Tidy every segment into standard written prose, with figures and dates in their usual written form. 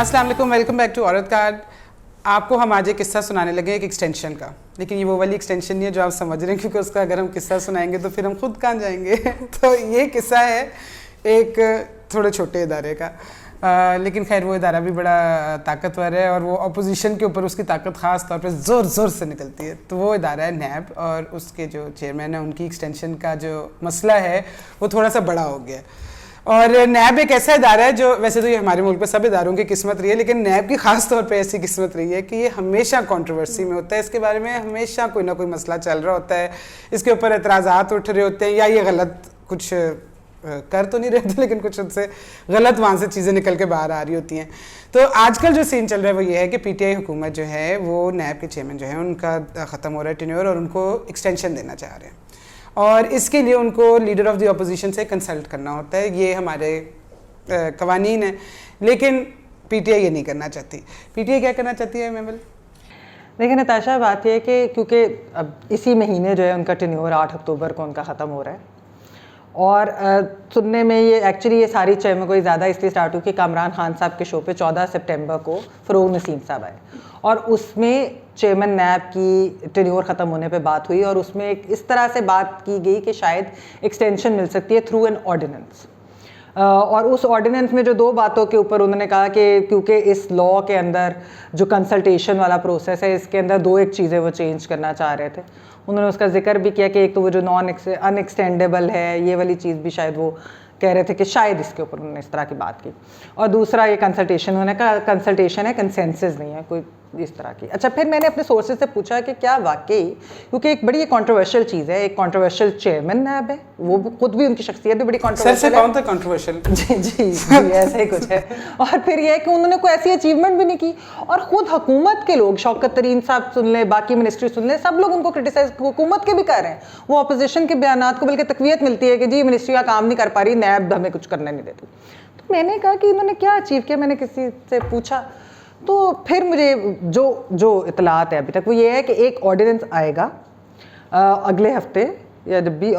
अस्सलाम वालेकुम, welcome back to औरत कार्ड। आपको हम आज एक किस्सा सुनाने लगे एक एक्सटेंशन का, लेकिन ये वो वाली एक्सटेंशन नहीं है जो आप समझ रहे हैं, क्योंकि उसका अगर हम किस्सा सुनाएंगे तो फिर हम खुद कहाँ जाएंगे। तो ये किस्सा है एक थोड़े छोटे इदारे का, लेकिन खैर वो इदारा भी बड़ा ताकतवर है और वो अपोजिशन के ऊपर उसकी ताकत ख़ास तौर पे ज़ोर ज़ोर से निकलती है। तो वो इदारा है नैब, और उसके जो चेयरमैन है उनकी एक्सटेंशन का जो मसला है वो थोड़ा सा बड़ा हो गया। और नैब एक ऐसा इदारा है जो, वैसे तो ये हमारे मुल्क में सब इदारों की किस्मत रही है, लेकिन नैब की ख़ास तौर पे ऐसी किस्मत रही है कि ये हमेशा कंट्रोवर्सी में होता है। इसके बारे में हमेशा कोई ना कोई मसला चल रहा होता है, इसके ऊपर एतराज़ात उठ रहे होते हैं, या ये गलत कुछ कर तो नहीं रहे थे लेकिन कुछ उनसे गलत वहाँ से चीज़ें निकल के बाहर आ रही होती हैं। तो आजकल जो सीन चल रहा है वो ये है कि पीटीआई हुकूमत जो है वो नैब के चेयरमैन जो है उनका ख़त्म हो रहा है टेन्योर, और उनको एक्सटेंशन देना चाह रहे हैं, और इसके लिए उनको लीडर ऑफ द अपोजिशन से कंसल्ट करना होता है। ये हमारे कवानीन है, लेकिन पीटीआई ये नहीं करना चाहती। पीटीआई क्या करना चाहती है मेमल? देखिए नताशा, बात यह है कि क्योंकि अब इसी महीने जो है उनका टेन्योर 8 अक्टूबर को उनका ख़त्म हो रहा है, और सुनने में ये एक्चुअली ये सारी चर्चा कोई ज़्यादा इसलिए स्टार्ट हुई कि कामरान खान साहब के शो पे 14 सितंबर को फ़रोग नसीम साहब आए, और उसमें चेयरमैन नैब की टेन्योर ख़त्म होने पे बात हुई, और उसमें एक इस तरह से बात की गई कि शायद एक्सटेंशन मिल सकती है थ्रू एन ऑर्डिनेंस। और उस ऑर्डिनेंस में जो दो बातों के ऊपर उन्होंने कहा कि क्योंकि इस लॉ के अंदर जो कंसल्टेशन वाला प्रोसेस है, इसके अंदर दो एक चीज़ें वो चेंज करना चाह रहे थे। उन्होंने उसका जिक्र भी किया कि एक तो वो जो अनएक्सटेंडेबल है, ये वाली चीज़ भी शायद वो कह रहे थे कि शायद इसके ऊपर उन्होंने इस तरह की बात की, और दूसरा ये कंसल्टेशन, उन्होंने कहा कंसल्टेशन है, कंसेंसस नहीं है कोई इस तरह की। अच्छा, फिर मैंने अपने सोर्सेज से पूछा कि क्या वाकई, क्योंकि एक बड़ी कंट्रोवर्शियल चीज़ है, एक कंट्रोवर्शियल चेयरमैन नैब है, वो खुद भी उनकी शख्सियत भी बड़ी कंट्रोवर्शियल है। कौन था कंट्रोवर्शियल? जी जी जी ऐसा ही कुछ है। और फिर ये है कि उन्होंने कोई ऐसी अचीवमेंट भी नहीं की, और खुद हुकूमत के लोग, शौकत तरीन साहब सुन ले, बाकी मिनिस्ट्री सुन ले, सब लोग उनको क्रिटिसाइज हुकूमत के भी कर रहे हैं। वो अपोजिशन के बयानात को बल्कि तकवीत मिलती है कि जी मिनिस्ट्री का काम नहीं कर पा रही, नैब हमें कुछ करने नहीं देती। तो मैंने कहा कि इन्होंने क्या अचीव किया, मैंने किसी से पूछा, तो फिर मुझे जो इतलात है अभी तक वो ये है कि एक ऑर्डिनेंस आएगा अगले हफ्ते या जब भी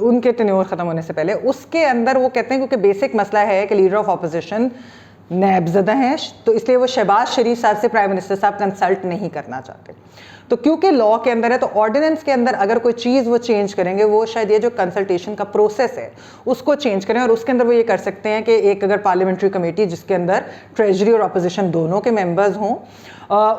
उनके टेन्योर ख़त्म होने से पहले। उसके अंदर वो कहते हैं, क्योंकि बेसिक मसला है कि लीडर ऑफ अपोजिशन नैबज़दा हैं, तो इसलिए वो शहबाज शरीफ साहब से प्राइम मिनिस्टर साहब कंसल्ट नहीं करना चाहते। तो क्योंकि लॉ के अंदर है, तो ऑर्डिनेंस के अंदर अगर कोई चीज़ वो चेंज करेंगे, वो शायद ये जो कंसल्टेशन का प्रोसेस है उसको चेंज करें, और उसके अंदर वो ये कर सकते हैं कि एक अगर पार्लियामेंट्री कमेटी जिसके अंदर ट्रेजरी और अपोजिशन दोनों के मेंबर्स हों,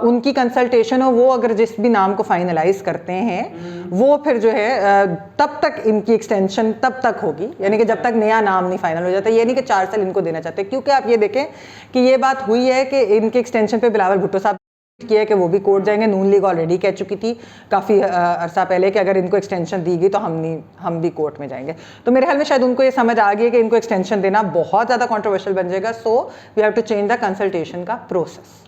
उनकी कंसल्टेशन हो, वो अगर जिस भी नाम को फाइनलाइज करते हैं वो फिर जो है तब तक इनकी एक्सटेंशन तब तक होगी, यानी कि जब तक नया नाम नहीं फाइनल हो जाता। ये नहीं कि 4 साल इनको देना चाहते, क्योंकि आप ये देखें कि ये बात हुई है कि इनके एक्सटेंशन पे बिलावल भुट्टो साहब किया है कि वो भी कोर्ट जाएंगे। नून लीग ऑलरेडी कह चुकी थी काफ़ी अरसा पहले कि अगर इनको एक्सटेंशन दी गई तो हम भी कोर्ट में जाएंगे। तो मेरे ख्याल में शायद उनको ये समझ आ गई है कि इनको एक्सटेंशन देना बहुत ज़्यादा कंट्रोवर्शियल बन जाएगा, so we have to change the consultation का प्रोसेस।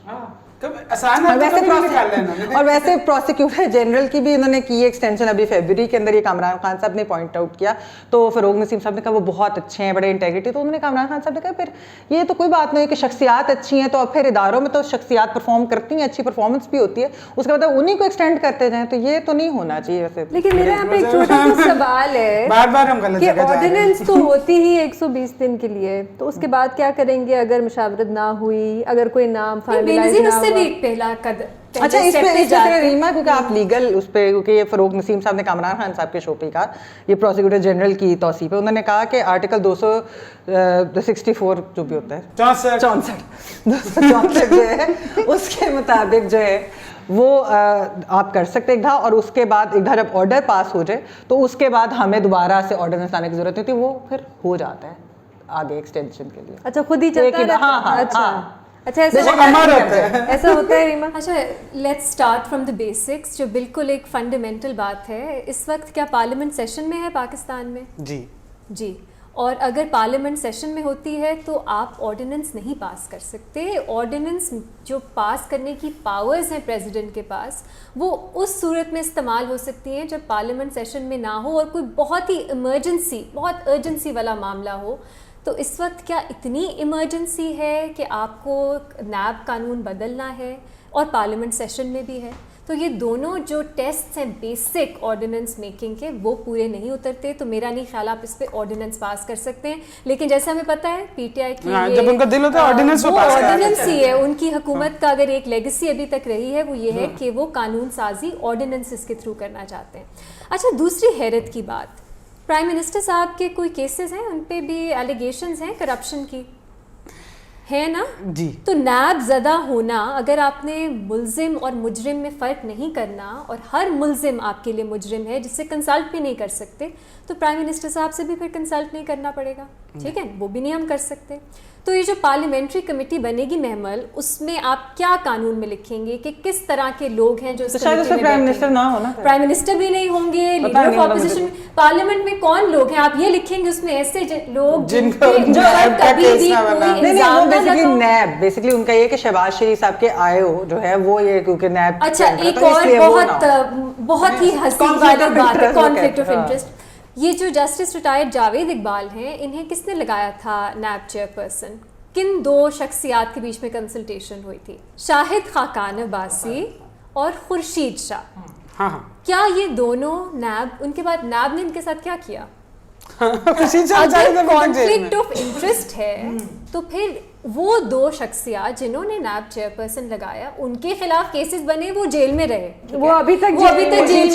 और वैसे प्रोसिक्यूटर जनरल की भी इन्होंने की एक्सटेंशन अभी फरवरी के अंदर, ये कामरान खान साहब ने पॉइंट आउट किया, तो फ़रोग नसीम साहब ने कहा वो बहुत अच्छे हैं, बड़े इंटेग्रिटी। तो उन्होंने कामरान खान साहब ने कहा फिर ये तो कोई बात नहीं कि शख्सियात अच्छी हैं, तो अब फिर इदारों में तो शख्सियात परफॉर्म करती हैं, अच्छी परफॉर्मेंस भी होती है, उसके बाद उन्हीं को एक्सटेंड करते जाएँ, तो ये तो नहीं होना चाहिए वैसे। लेकिन मेरा यहाँ पे एक छोटा सा सवाल है, बार-बार हम गलत जगह जा रहे हैं। ऑर्डिनेंस तो होती ही 120 दिन के लिए, तो उसके बाद क्या करेंगे अगर मुशावरत ना हुई, अगर कोई नाम फाइनलाइज ना हुआ? अच्छा, इस पे रीमा, क्योंकि आप लीगल उस पे, क्योंकि ये फ़रोग नसीम साहब ने कामरान खान साहब के शो पे कहा, ये प्रोसिक्यूटर जनरल की तौसीफ है, उन्होंने कहा कि आर्टिकल 264 जो भी होता है 264 जो है उसके मुताबिक जो है वो आप कर सकते एक धा, और उसके बाद एक धा जब ऑर्डर पास हो जाए तो उसके बाद हमें दोबारा से ऑर्डिनेंस लाने की जरूरत नहीं होती, वो फिर हो जाता है आगे एक्सटेंशन के लिए। अच्छा, खुद ही चलता है? हाँ, अच्छा, ऐसा होता है रीमा? अच्छा, let's start from the basics, जो बिल्कुल एक फंडामेंटल बात है। इस वक्त क्या पार्लियामेंट सेशन में है पाकिस्तान में? जी। और अगर पार्लियामेंट सेशन में होती है तो आप ऑर्डिनेंस नहीं पास कर सकते। ऑर्डिनेंस जो पास करने की पावर्स हैं प्रेसिडेंट के पास, वो उस सूरत में इस्तेमाल हो सकती हैं जब पार्लियामेंट सेशन में ना हो और कोई बहुत ही इमरजेंसी, बहुत अर्जेंसी वाला मामला हो। तो इस वक्त क्या इतनी इमरजेंसी है कि आपको नैब कानून बदलना है और पार्लियामेंट सेशन में भी है? तो ये दोनों जो टेस्ट हैं बेसिक ऑर्डिनेंस मेकिंग के वो पूरे नहीं उतरते, तो मेरा नहीं ख्याल आप इस पे ऑर्डिनेंस पास कर सकते हैं। लेकिन जैसे हमें पता है पीटीआई की जब उनका दिल होता है ऑर्डिनेंस वो पास ऑर्डिनेंस ही है उनकी हुकूमत का। अगर एक लेगेसी अभी तक रही है वो ये है कि वो कानून साजी ऑर्डिनेंसेस के थ्रू करना चाहते हैं। अच्छा, दूसरी हैरत की बात, प्राइम मिनिस्टर साहब के कोई केसेस हैं, उन पे भी एलिगेशंस हैं करप्शन की, है ना जी। तो नैब ज़दा होना, अगर आपने मुल्जिम और मुजरिम में फ़र्क नहीं करना और हर मुल्जिम आपके लिए मुजरिम है जिससे कंसल्ट भी नहीं कर सकते, तो प्राइम मिनिस्टर साहब से भी फिर कंसल्ट नहीं करना पड़ेगा, ठीक है, वो भी नहीं हम कर सकते। तो ये जो पार्लियामेंट्री कमेटी बनेगी महमल, उसमें आप क्या कानून में लिखेंगे कि किस तरह के लोग हैं जो इस शायद उसमें प्राइम मिनिस्टर ना हो ना, प्राइम मिनिस्टर भी नहीं होंगे, लीडर ऑफ ऑपोजिशन, पार्लियामेंट में कौन लोग हैं आप ये लिखेंगे, उसमें ऐसे लोग जिनको जो कभी भी कोई इल्जाम ना लगाओ। नैब बेसिकली उनका ये कि शहबाज शरीफ साहब के आए हो जो है वो ये क्योंकि नैब। अच्छा, एक और बहुत ही हंसी वाली बात है, कॉन्फ्लिक्ट ऑफ इंटरेस्ट। ये जो जस्टिस रिटायर्ड जावेद इकबाल हैं, इन्हें किसने लगाया था नैब चेयरपर्सन? किन दो शख्सियात के बीच में कंसल्टेशन हुई थी? शाहिद खाकान अब्बासी और खुर्शीद शाह। हाँ। क्या ये दोनों नैब, उनके बाद नैब ने इनके साथ क्या किया? अगर कॉन्फ्लिक्ट ऑफ इंटरेस्ट है तो फिर वो दो शख्सियात जिन्होंने नैब चेयरपर्सन लगाया उनके खिलाफ केसेस बने, वो जेल में रहे, वो अभी तक जेल में, खुर्शीद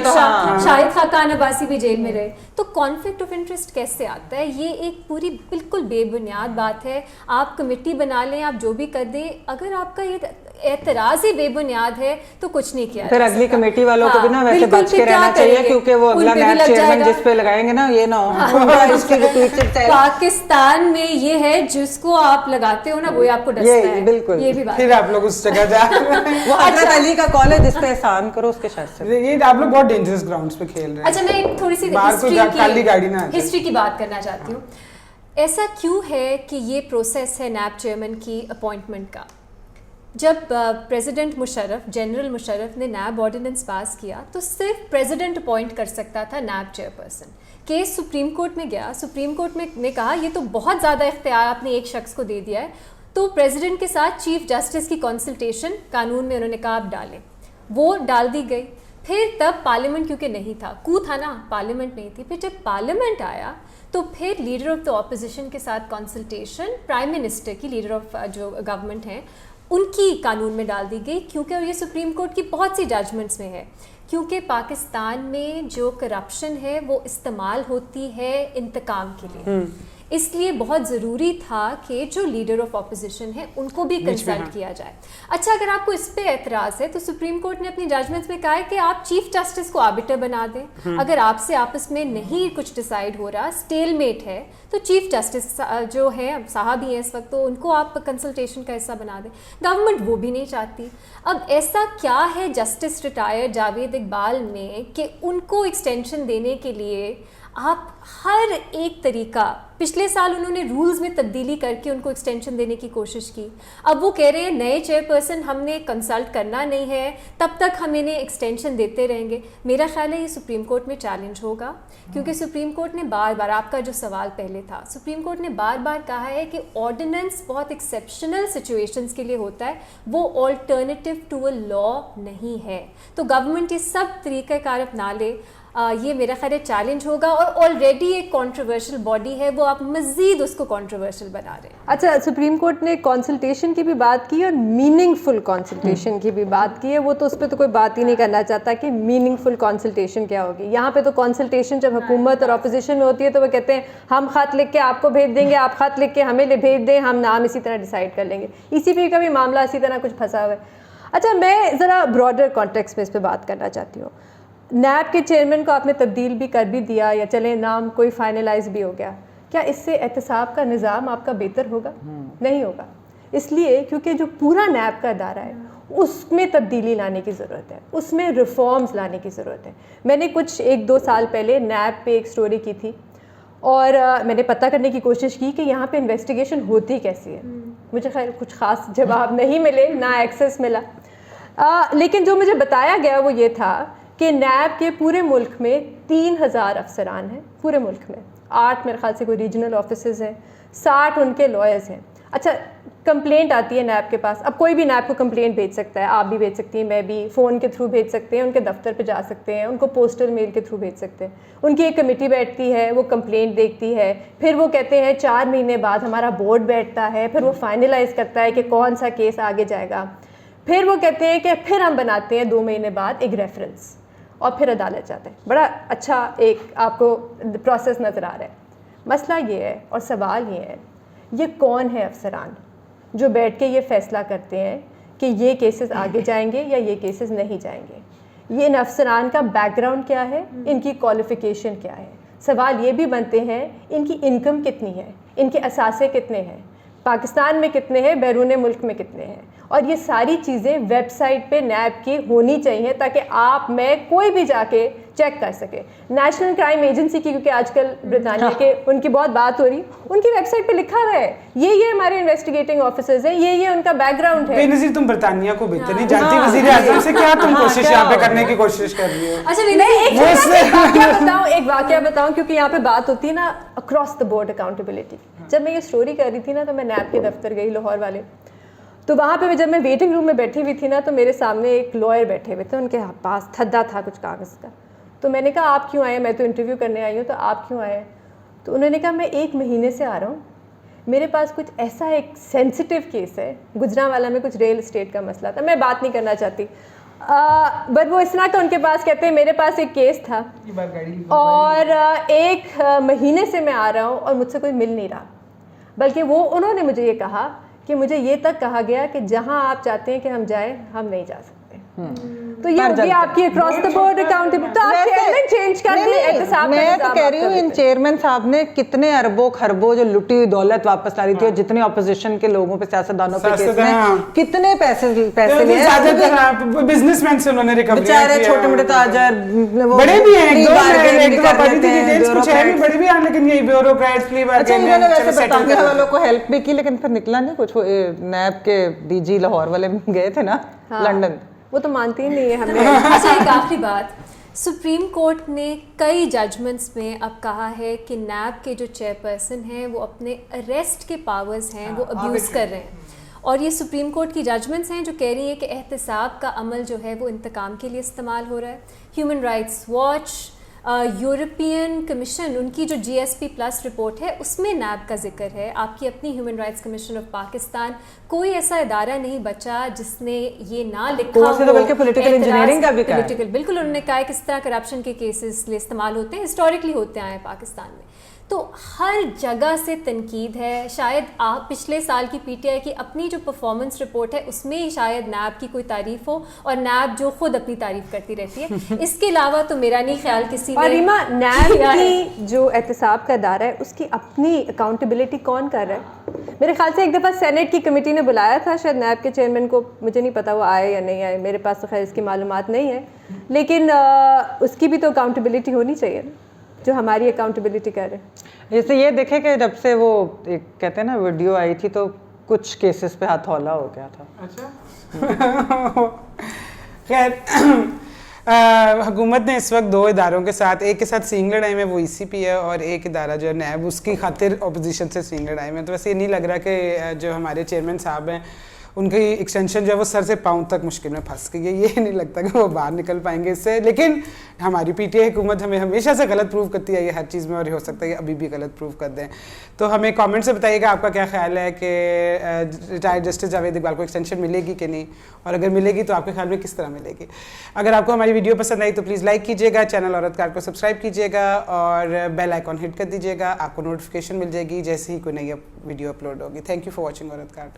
शाह, शाहिद खाकान अब्बासी भी जेल में रहे। तो कॉन्फ्लिक्ट ऑफ इंटरेस्ट कैसे आता है? ये एक पूरी बिल्कुल बेबुनियाद बात है। आप कमेटी बना लें, आप जो भी कर दें, अगर आपका ये एतराज ही बेबुनियाद है तो कुछ नहीं किया। फिर अगली कमेटी वालों को भी ना वैसे बच के रहना चाहिए, क्योंकि वो अगला नैब चेयरमैन जिस पे लगाएंगे ना, ये ना हो पाकिस्तान में ये है जिसको आप लगाते हो ना वो आपको डसता है, बिल्कुल। ये भी बात फिर आप लोग उस जगह जा वो हजरत अली का कॉल है जिस पे एहसान करो उसके शायद से। ये आप लोग बहुत डेंजरस ग्राउंड्स पे खेल रहे हैं। अच्छा, मैं एक थोड़ी सी हिस्ट्री की बात करना चाहती हूँ। ऐसा क्यों है कि ये प्रोसेस है नैब चेयरमैन की अपॉइंटमेंट का? जब प्रेसिडेंट मुशर्रफ, जनरल मुशर्रफ ने नैब ऑर्डिनेंस पास किया तो सिर्फ प्रेसिडेंट अपॉइंट कर सकता था नैब चेयरपर्सन। केस सुप्रीम कोर्ट में गया, सुप्रीम कोर्ट में ने कहा ये तो बहुत ज़्यादा इख्तियार आपने एक शख्स को दे दिया है, तो प्रेसिडेंट के साथ चीफ जस्टिस की कंसल्टेशन कानून में उन्होंने कहा आप डालें, वो डाल दी गई। फिर तब पार्लियामेंट क्योंकि नहीं था, कू था ना, पार्लियामेंट नहीं थी, फिर जब पार्लियामेंट आया तो फिर लीडर ऑफ द ऑपोजिशन के साथ कंसल्टेशन प्राइम मिनिस्टर की, लीडर ऑफ जो गवर्नमेंट हैं, उनकी कानून में डाल दी गई, क्योंकि और ये सुप्रीम कोर्ट की बहुत सी जजमेंट्स में है, क्योंकि पाकिस्तान में जो करप्शन है वो इस्तेमाल होती है इंतकाम के लिए। इसलिए बहुत ज़रूरी था कि जो लीडर ऑफ ऑपोजिशन है उनको भी कंसल्ट किया जाए। अच्छा, अगर आपको इस पे एतराज़ है तो सुप्रीम कोर्ट ने अपनी जजमेंट्स में कहा है कि आप चीफ जस्टिस को आर्बिटर बना दें। अगर आपसे आपस में नहीं कुछ डिसाइड हो रहा, स्टेलमेट है, तो चीफ जस्टिस जो है साहब ही हैं इस वक्त, तो उनको आप कंसल्टेशन का हिस्सा बना दें। गवर्नमेंट वो भी नहीं चाहती। अब ऐसा क्या है जस्टिस रिटायर्ड जावेद इकबाल में कि उनको एक्सटेंशन देने के लिए आप हर एक तरीका, पिछले साल उन्होंने रूल्स में तब्दीली करके उनको एक्सटेंशन देने की कोशिश की, अब वो कह रहे हैं नए चेयरपर्सन हमने कंसल्ट करना नहीं है, तब तक हम इन्हें एक्सटेंशन देते रहेंगे। मेरा ख्याल है ये सुप्रीम कोर्ट में चैलेंज होगा, क्योंकि सुप्रीम कोर्ट ने बार बार, आपका जो सवाल पहले था, सुप्रीम कोर्ट ने बार बार कहा है कि ऑर्डिनेंस बहुत एक्सेप्शनल सिचुएशंस के लिए होता है, वो ऑल्टरनेटिव टू अ लॉ नहीं है। तो गवर्नमेंट ये सब तरीक़ाकार अपना ले, ये मेरा ख्याल है चैलेंज होगा, और ऑलरेडी एक कंट्रोवर्शियल बॉडी है, वो आप मज़ीद उसको कंट्रोवर्शियल बना रहे हैं। अच्छा, सुप्रीम कोर्ट ने कंसल्टेशन की भी बात की और मीनिंगफुल कंसल्टेशन की भी बात की है। वो तो उस पर तो कोई बात ही नहीं करना चाहता कि मीनिंगफुल कंसल्टेशन क्या होगी। यहाँ पे तो कंसल्टेशन जब हुकूमत और अपोजिशन में होती है तो वो कहते हैं हम ख़त लिख के आपको भेज देंगे, आप ख़त लिख के हमें भेज दें, हम नाम इसी तरह डिसाइड कर लेंगे। इसी पे का भी मामला इसी तरह कुछ फंसा हुआ है। अच्छा, मैं ज़रा ब्रॉडर कॉन्टेक्स्ट में इस पर बात करना चाहती हूँ। नैब के चेयरमैन को आपने तब्दील भी कर भी दिया, या चले नाम कोई फाइनलाइज भी हो गया, क्या इससे एहतसाब का निज़ाम आपका बेहतर होगा? नहीं होगा, इसलिए क्योंकि जो पूरा नैब का अदारा है उसमें तब्दीली लाने की ज़रूरत है, उसमें रिफॉर्म्स लाने की ज़रूरत है। मैंने कुछ 1-2 साल पहले नैब पे एक स्टोरी की थी और मैंने पता करने की कोशिश की कि यहाँ पे इन्वेस्टिगेशन होती कैसी है। मुझे खैर कुछ ख़ास जवाब नहीं मिले, ना एक्सेस मिला, लेकिन जो मुझे बताया गया वो ये था कि नैब के पूरे मुल्क में 3000 अफसरान हैं, पूरे मुल्क में 8 मेरे ख्याल से कोई रीजनल ऑफिसेज हैं, 60 उनके लॉयर्स हैं। अच्छा, कंप्लेंट आती है नैब के पास, अब कोई भी नैब को कंप्लेंट भेज सकता है, आप भी भेज सकती हैं, मैं भी, फ़ोन के थ्रू भेज सकते हैं, उनके दफ्तर पे जा सकते हैं, उनको पोस्टल मेल के थ्रू भेज सकते हैं। उनकी एक कमेटी बैठती है, वो कंप्लेंट देखती है, फिर वो कहते हैं 4 महीने बाद हमारा बोर्ड बैठता है, फिर वो फाइनलाइज करता है कि कौन सा केस आगे जाएगा, फिर वो कहते हैं कि फिर हम बनाते हैं 2 महीने बाद एक रेफरेंस और फिर अदालत जाते हैं। बड़ा अच्छा एक आपको प्रोसेस नज़र आ रहा है। मसला ये है और सवाल ये है, ये कौन है अफसरान जो बैठ के ये फ़ैसला करते हैं कि ये केसेस आगे जाएंगे या ये केसेस नहीं जाएंगे? ये इन अफसरान का बैकग्राउंड क्या है, इनकी क्वालिफ़िकेशन क्या है? सवाल ये भी बनते हैं इनकी इनकम कितनी है, इनके असासे कितने हैं, पाकिस्तान में कितने हैं, बैरून मुल्क में कितने हैं, और ये सारी चीज़ें वेबसाइट पे नैब की होनी चाहिए ताकि आप मैं कोई भी जाके चेक कर सके। नेशनल क्राइम एजेंसी की, क्योंकि आजकल ब्रिटानिया के उनकी बहुत बात हो रही, उनकी वेबसाइट पे लिखा हुआ है ये हमारे इन्वेस्टिगेटिंग ऑफिसर्स हैं, ये उनका बैकग्राउंड है। बेनज़ीर, तुम ब्रिटानिया को बेहतर नहीं जानती, वज़ीर आज़म से क्या तुम कोशिश यहाँ पे करने की कोशिश कर रही हो? अच्छा एक वाकया बताऊं क्योंकि यहाँ पे बात होती है ना अक्रॉस द बोर्ड अकाउंटेबिलिटी। जब मैं ये स्टोरी कर रही थी ना, तो मैं नैब के दफ्तर गई लाहौर वाले, तो वहाँ पे जब मैं वेटिंग रूम में बैठी हुई थी ना, तो मेरे सामने एक लॉयर बैठे हुए थे, उनके पास थद्दा था कुछ कागज़ का। तो मैंने कहा आप क्यों आए? मैं तो इंटरव्यू करने आई हूँ, तो आप क्यों आए? तो उन्होंने कहा मैं 1 महीने से आ रहा हूँ, मेरे पास कुछ ऐसा एक सेंसिटिव केस है, गुजरांवाला में कुछ रियल एस्टेट का मसला था, मैं बात नहीं करना चाहती, बट वो इस तरह का उनके पास कहते हैं मेरे पास एक केस था और 1 महीने से मैं आ रहा हूँ और मुझसे कोई मिल नहीं रहा, बल्कि उन्होंने मुझे ये कहा कि मुझे ये तक कहा गया कि जहां आप चाहते हैं कि हम जाएं, हम नहीं जा सकते। तो ये होगी आपकी अक्रॉस द बोर्ड अकाउंटेबिलिटी। तो आप चेयरमैन चेंज कर दिए, एहतसाब मैं तो कह रही हूँ इन चेयरमैन साहब ने कितने अरबों खरबों जो लुटी हुई दौलत वापस ला रही थी, और जितने ऑपोजिशन के लोगों पे, सियासतदानों पे केस में कितने पैसे लिए, बिजनेसमैन से उन्होंने रिकवरी बेचारे छोटे मोटे ताजर, बड़े भी हैं, बड़े भी हैं, लेकिन ये ब्यूरोक्रेट्स प्ली बार्गेन में वैसे बरतानिया वालों को हेल्प भी की, लेकिन फिर निकला नहीं कुछ। नैब के डीजी लाहौर वाले गए थे ना लंदन, वो तो मानती ही नहीं है हमें। अच्छा, एक आखिरी बात, सुप्रीम कोर्ट ने कई जजमेंट्स में अब कहा है कि नैब के जो चेयरपर्सन हैं वो अपने अरेस्ट के पावर्स हैं वो अब्यूज़ कर रहे हैं, और ये सुप्रीम कोर्ट की जजमेंट्स हैं जो कह रही है कि एहतसाब का अमल जो है वो इंतकाम के लिए इस्तेमाल हो रहा है। Human rights watch, European commission, उनकी जो GSP+ रिपोर्ट है उसमें नैब का जिक्र है, आपकी अपनी human rights commission of Pakistan, कोई ऐसा इदारा नहीं बचा जिसने ये ना लिखा हो। तो बल्कि पॉलिटिकल इंजीनियरिंग का भी कहा है। बिल्कुल, उन्होंने कहा है किस तरह करप्शन के केसेस इस्तेमाल होते हैं, हिस्टोरिकली होते आए हैं पाकिस्तान में। तो हर जगह से तनकीद है। शायद आप पिछले साल की PTI की अपनी जो परफॉर्मेंस रिपोर्ट है उसमें ही शायद नैब की कोई तारीफ हो, और नैब जो खुद अपनी तारीफ करती रहती है, इसके अलावा तो मेरा नहीं ख्याल किसी ने। और रीमा, नैब की जो एहतसाब का अदारा है उसकी अपनी अकाउंटेबिलिटी कौन कर रहा है? मेरे ख्याल से एक दफ़ा सेनेट की कमेटी ने बुलाया था शायद नैब के चेयरमैन को, मुझे नहीं पता वो आए या नहीं आए, मेरे पास तो खैर इसकी मालूमात नहीं है, लेकिन उसकी भी तो अकाउंटेबिलिटी होनी चाहिए ना, जो हमारी अकाउंटेबिलिटी कर रहे हैं। जैसे ये देखे कि जब से वो एक कहते हैं ना वीडियो आई थी तो कुछ केसेस पे हथौला हो गया था। अच्छा खैर हुकूमत ने इस वक्त 2 इदारों के साथ, एक के साथ सींग लड़ाई में वो ECP है, और एक इदारा जो है नैब, उसकी खातिर अपोजिशन से सींग लड़ाई में। तो वैसे ये नहीं लग रहा कि जो हमारे चेयरमैन साहब हैं उनकी एक्सटेंशन जो है वो सर से पाँव तक मुश्किल में फंस गई है, ये नहीं लगता कि वो बाहर निकल पाएंगे इससे। लेकिन हमारी PTI हुकूमत हमें हमेशा से गलत प्रूव करती है ये हर चीज़ में, और हो सकता है कि अभी भी गलत प्रूव कर दें। तो हमें कमेंट से बताइएगा आपका क्या ख्याल है कि रिटायर्ड जस्टिस जावेद इकबाल को एक्सटेंशन मिलेगी कि नहीं, और अगर मिलेगी तो आपके ख्याल में किस तरह मिलेगी। अगर आपको हमारी वीडियो पसंद आई तो प्लीज़ लाइक कीजिएगा, चैनल औरतकार को सब्सक्राइब कीजिएगा, और बेल आइकॉन हिट कर दीजिएगा, आपको नोटिफिकेशन मिल जाएगी जैसे ही कोई नई वीडियो अपलोड होगी। Thank you for watching औरतकार।